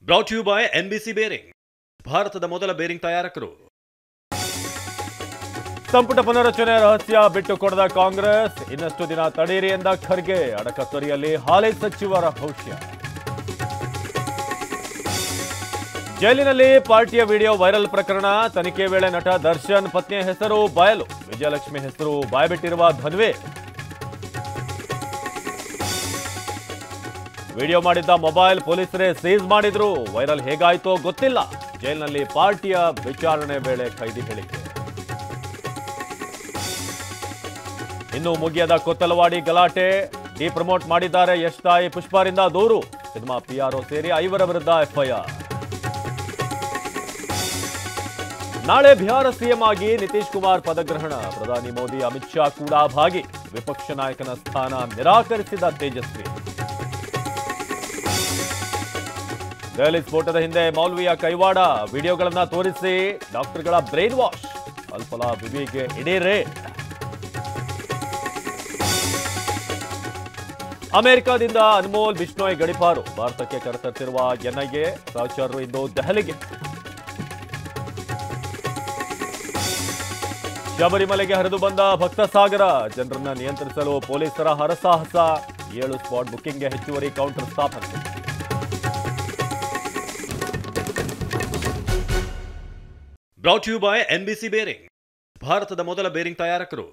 Brought you by NBC bearing, ಭಾರತದ ಮೊದಲ bearing ತಯಾರಕರು. ಸಂಪುಟ ಪುನರಚನೆ ರಹಸ್ಯ ಬಿಟ್ಟುಕೊಡದ ಕಾಂಗ್ರೆಸ್, ಇನ್ನಷ್ಟು ದಿನ ತಡೀರಿ ಎಂದ ಖರ್ಗೆ. ಅಡಕತ್ತೊರೆಯಲ್ಲಿ ಹಾಲಿ ಸಚಿವರ ಭವಿಷ್ಯ. ಜೈಲಿನಲ್ಲಿ ಪಾರ್ಟಿಯ ವಿಡಿಯೋ ವೈರಲ್ ಪ್ರಕರಣ, ತನಿಖೆ ವೇಳೆ ನಟ ದರ್ಶನ್ ಪತ್ನಿಯ ಹೆಸರು ಬಯಲು, ವಿಜಯಲಕ್ಷ್ಮಿ ಹೆಸರು ಬಾಯ್ಬಿಟ್ಟಿರುವ ಧನ್ವೆ. ವಿಡಿಯೋ ಮಾಡಿದ್ದ ಮೊಬೈಲ್ ಪೊಲೀಸರೇ ಸೀಸ್ ಮಾಡಿದ್ರು. ವೈರಲ್ ಹೇಗಾಯ್ತೋ ಗೊತ್ತಿಲ್ಲ. ಜೈಲಿನಲ್ಲಿ ಪಾರ್ಟಿಯ ವಿಚಾರಣೆ ವೇಳೆ ಖೈದಿ ಹೇಳಿಕೆ. ಇನ್ನು ಮುಗಿಯದ ಕೊತ್ತಲವಾಡಿ ಗಲಾಟೆ, ಡಿಪ್ರಮೋಟ್ ಮಾಡಿದ್ದಾರೆ ಯಶ್ ತಾಯಿ ಪುಷ್ಪಾರಿಂದ ದೂರು. ಸಿನಿಮಾ PRO ಸೇರಿ 5 ವಿರುದ್ಧ FIR. ನಾಳೆ ಬಿಹಾರ CM ಆಗಿ ನಿತೀಶ್ ಕುಮಾರ್ ಪದಗ್ರಹಣ, ಪ್ರಧಾನಿ ಮೋದಿ ಅಮಿತ್ ಶಾ ಕೂಡ ಭಾಗಿ. ವಿಪಕ್ಷ ನಾಯಕನ ಸ್ಥಾನ ನಿರಾಕರಿಸಿದ ತೇಜಸ್ವಿ. ದೆಹಲಿ ಸ್ಫೋಟದ ಹಿಂದೆ ಮೌಲ್ವಿಯ ಕೈವಾಡ, ವಿಡಿಯೋಗಳನ್ನ ತೋರಿಸಿ ಡಾಕ್ಟರ್ಗಳ ಬ್ರೈನ್ ವಾಶ್. ಅಲ್ಫಲಾ ಬಿಬಿಗೆ ಇಡೀ ರೇಟ್. ಅಮೆರಿಕದಿಂದ ಅನ್ಮೋಲ್ ಬಿಷ್ಣೋಯ್ ಗಡಿಪಾರು, ಭಾರತಕ್ಕೆ ಕರೆತರ್ತಿರುವ NIA ಸಹಚರರು ಇಂದು ದೆಹಲಿಗೆ. ಶಬರಿಮಲೆಗೆ ಹರಿದು ಬಂದ ಭಕ್ತ ಸಾಗರ, ಜನರನ್ನ ನಿಯಂತ್ರಿಸಲು ಪೊಲೀಸರ ಹರಸಾಹಸ. 7 ಸ್ಪಾಟ್ ಬುಕಿಂಗ್ಗೆ ಹೆಚ್ಚುವರಿ ಕೌಂಟರ್ ಸ್ಥಾಪನೆ. Brought you by NBC bearing, ಭಾರತದ ಮೊದಲ ಬೇರಿಂಗ್ ತಯಾರಕರು.